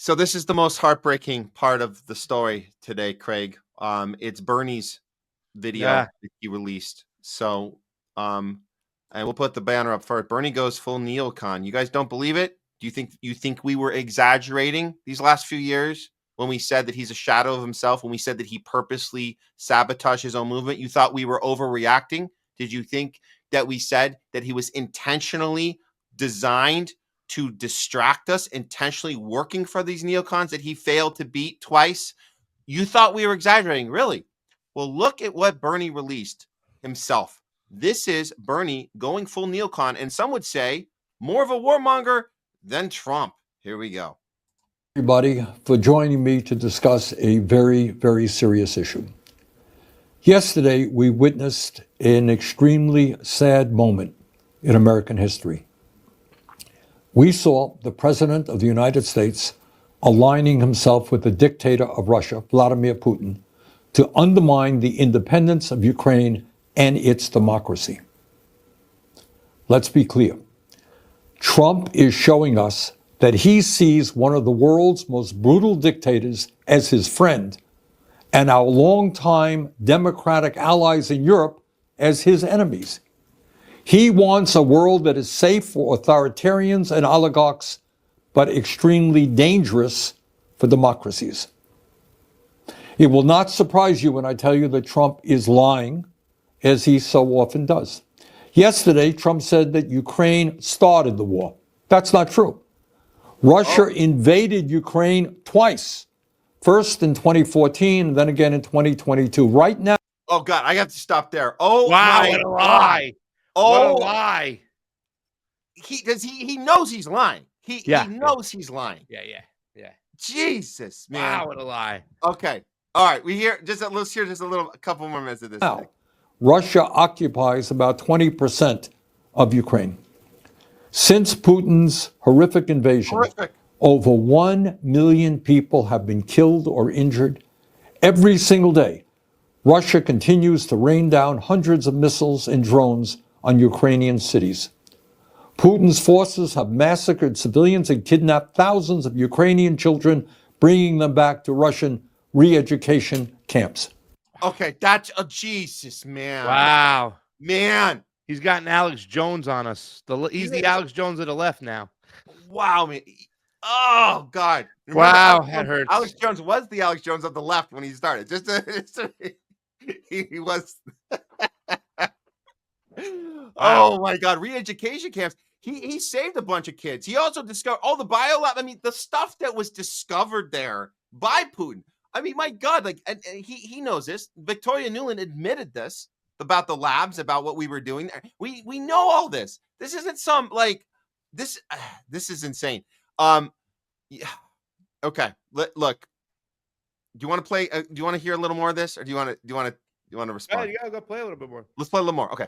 So this is the most heartbreaking part of the story today, Craig. It's Bernie's video Yeah. that he released. So, and we'll put the banner up first. Bernie goes full neocon. You guys don't believe it? Do you think we were exaggerating these last few years when we said that he's a shadow of himself? When we said that he purposely sabotaged his own movement, you thought we were overreacting? Did you think that we said that he was intentionally designed to distract us, intentionally working for these neocons that he failed to beat twice? You thought we were exaggerating, really? Well, look at what Bernie released himself. This is Bernie going full neocon, and some would say more of a warmonger than Trump. Here we go. Everybody, for joining me to discuss a very, very serious issue. Yesterday, we witnessed an extremely sad moment in American history. We saw the President of the United States aligning himself with the dictator of Russia, Vladimir Putin, to undermine the independence of Ukraine and its democracy. Let's be clear. Trump is showing us that he sees one of the world's most brutal dictators as his friend and our longtime democratic allies in Europe as his enemies. He wants a world that is safe for authoritarians and oligarchs, but extremely dangerous for democracies. It will not surprise you when I tell you that Trump is lying, as he so often does. Yesterday, Trump said that Ukraine started the war. That's not true. Russia invaded Ukraine twice, first in 2014, and then again in 2022. Right now. Oh, God, I have to stop there. Oh, Wow, my what a God. lie. Oh, What a lie. He knows he's lying. He knows he's lying. Yeah. Jesus, man. Wow, what a lie. Okay. All right. Let's hear a couple more minutes of this. Now, Russia occupies about 20% of Ukraine. Since Putin's horrific invasion, over 1 million people have been killed or injured. Every single day, Russia continues to rain down hundreds of missiles and drones on Ukrainian cities. Putin's forces have massacred civilians and kidnapped thousands of Ukrainian children, bringing them back to Russian re-education camps. Okay, that's Jesus, man. Wow. Man. He's gotten Alex Jones on us. He's the Alex Jones of the left now. Wow, man. Oh, God. Wow, that hurts. Alex Jones was the Alex Jones of the left when he started. He was. Oh, my God. Re-education camps. He saved a bunch of kids. He also discovered all the biolab. I mean, the stuff that was discovered there by Putin. I mean, my God, and he knows this. Victoria Nuland admitted this about the labs, about what we were doing there. We know all this. This isn't some this. This is insane. Yeah. Okay. Look. Do you want to play? Do you want to hear a little more of this, or do you want to respond? You gotta go play a little bit more. Let's play a little more. Okay.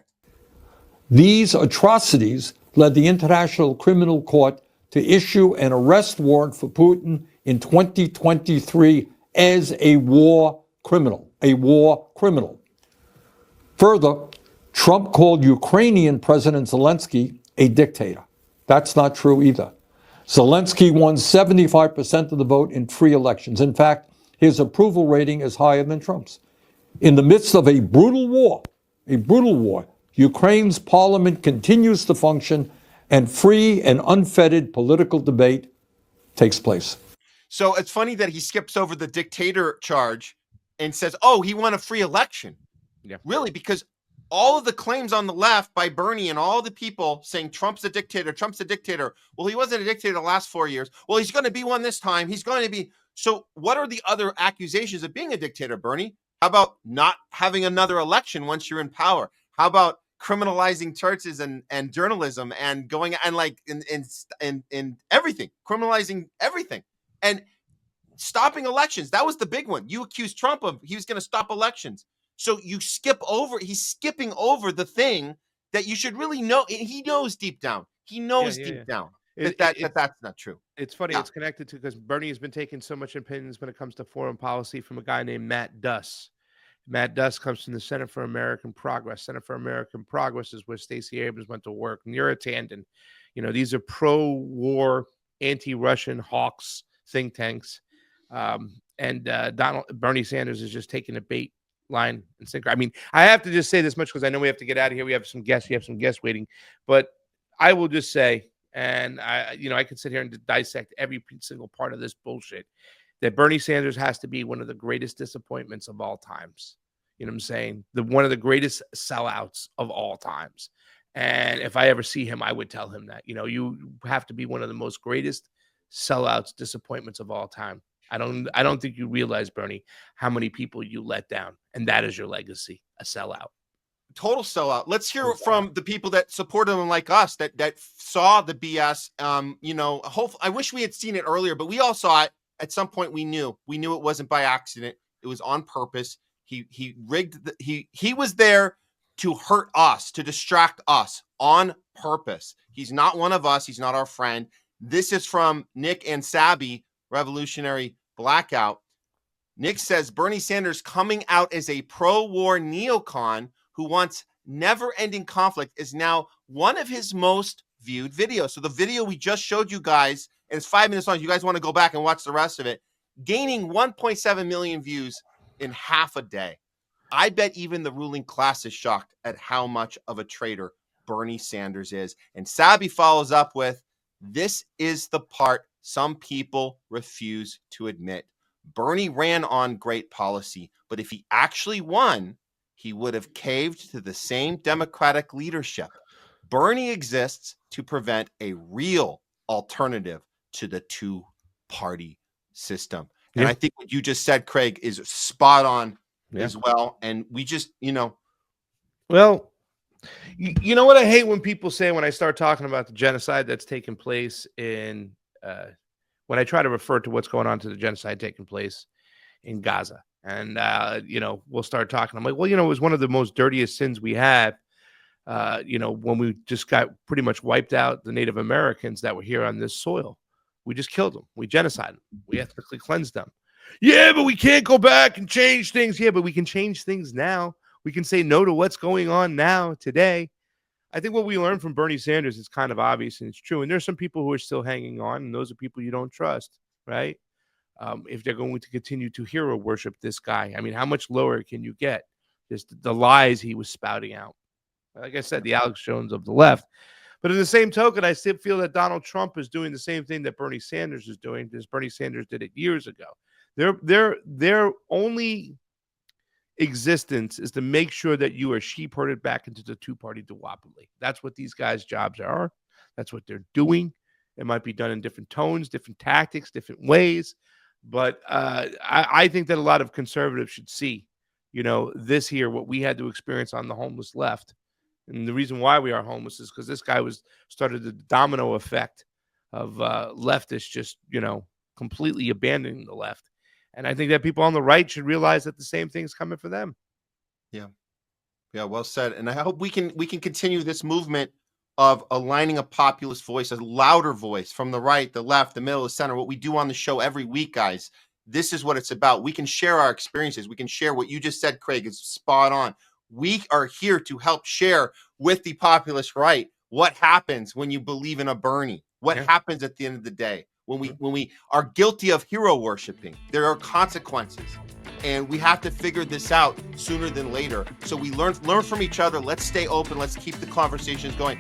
These atrocities led the International Criminal Court to issue an arrest warrant for Putin in 2023 as a war criminal. Further, Trump called Ukrainian President Zelensky a dictator. That's not true either. Zelensky won 75% of the vote in free elections. In fact, his approval rating is higher than Trump's. In the midst of a brutal war, Ukraine's parliament continues to function and free and unfettered political debate takes place. So it's funny that he skips over the dictator charge and says, oh, he won a free election. Yeah. Really, because all of the claims on the left by Bernie and all the people saying Trump's a dictator. Well, he wasn't a dictator the last 4 years. Well, he's going to be one this time. He's going to be. So what are the other accusations of being a dictator, Bernie? How about not having another election once you're in power? How about criminalizing churches and journalism and going and in everything, criminalizing everything and stopping elections? That was the big one. You accused Trump of he was going to stop elections. So he's skipping over the thing that you should really know. He knows deep down. Deep down that's not true. It's funny. Yeah. It's connected to because Bernie has been taking so much opinions when it comes to foreign policy from a guy named Matt Duss. Matt Duss comes from the Center for American Progress. Center for American Progress is where Stacey Abrams went to work. Neera Tanden. These are pro-war, anti-Russian hawks think tanks. And Bernie Sanders is just taking a bait, line, and sinker. I mean, I have to just say this much because I know we have to get out of here. We have some guests. You have some guests waiting. But I will just say, and I could sit here and dissect every single part of this bullshit, that Bernie Sanders has to be one of the greatest disappointments of all times. You know what I'm saying? One of the greatest sellouts of all times. And if I ever see him, I would tell him that, you have to be one of the most greatest sellouts, disappointments of all time. I don't think you realize, Bernie, how many people you let down. And that is your legacy, a sellout. Total sellout. Let's hear from the people that supported him, like us, that saw the BS. Hopefully, I wish we had seen it earlier, but we all saw it. At some point, we knew it wasn't by accident. It was on purpose. He rigged. He was there to hurt us, to distract us on purpose. He's not one of us. He's not our friend. This is from Nick and Sabby, Revolutionary Blackout. Nick says Bernie Sanders coming out as a pro-war neocon who wants never-ending conflict is now one of his most viewed videos. So the video we just showed you guys, and it's 5 minutes long. You guys want to go back and watch the rest of it, gaining 1.7 million views in half a day. I bet even the ruling class is shocked at how much of a traitor Bernie Sanders is. And Sabby follows up with, this is the part some people refuse to admit. Bernie ran on great policy, but if he actually won, he would have caved to the same Democratic leadership. Bernie exists to prevent a real alternative to the two-party system. Yeah. And I think what you just said, Craig, is spot on as well. And we just, Well, you know what I hate when people say, when I start talking about the genocide that's taken place in, when I try to refer to what's going on to the genocide taking place in Gaza. And, we'll start talking. I'm like, well, it was one of the most dirtiest sins we had, when we just got pretty much wiped out the Native Americans that were here on this soil. We just killed them. We genocided them. We ethnically cleansed them. Yeah, but we can't go back and change things. Yeah, but we can change things now. We can say no to what's going on now, today. I think what we learned from Bernie Sanders is kind of obvious and it's true. And there's some people who are still hanging on, and those are people you don't trust, right? If they're going to continue to hero worship this guy. I mean, how much lower can you get? Just the lies he was spouting out. Like I said, the Alex Jones of the left. But in the same token, I still feel that Donald Trump is doing the same thing that Bernie Sanders is doing, because Bernie Sanders did it years ago. Their only existence is to make sure that you are sheep-herded back into the two-party duopoly. That's what these guys' jobs are. That's what they're doing. It might be done in different tones, different tactics, different ways. But I think that a lot of conservatives should see, this here, what we had to experience on the homeless left. And the reason why we are homeless is because this guy started the domino effect of leftists just, completely abandoning the left. And I think that people on the right should realize that the same thing's coming for them. Yeah. Yeah, well said. And I hope we can continue this movement of aligning a populist voice, a louder voice from the right, the left, the middle, the center. What we do on the show every week, guys, this is what it's about. We can share our experiences. We can share what you just said, Craig, is spot on. We are here to help share with the populist right what happens when you believe in a Bernie, what happens at the end of the day. When we are guilty of hero worshiping, there are consequences, and we have to figure this out sooner than later. So we learn from each other. Let's stay open. Let's keep the conversations going.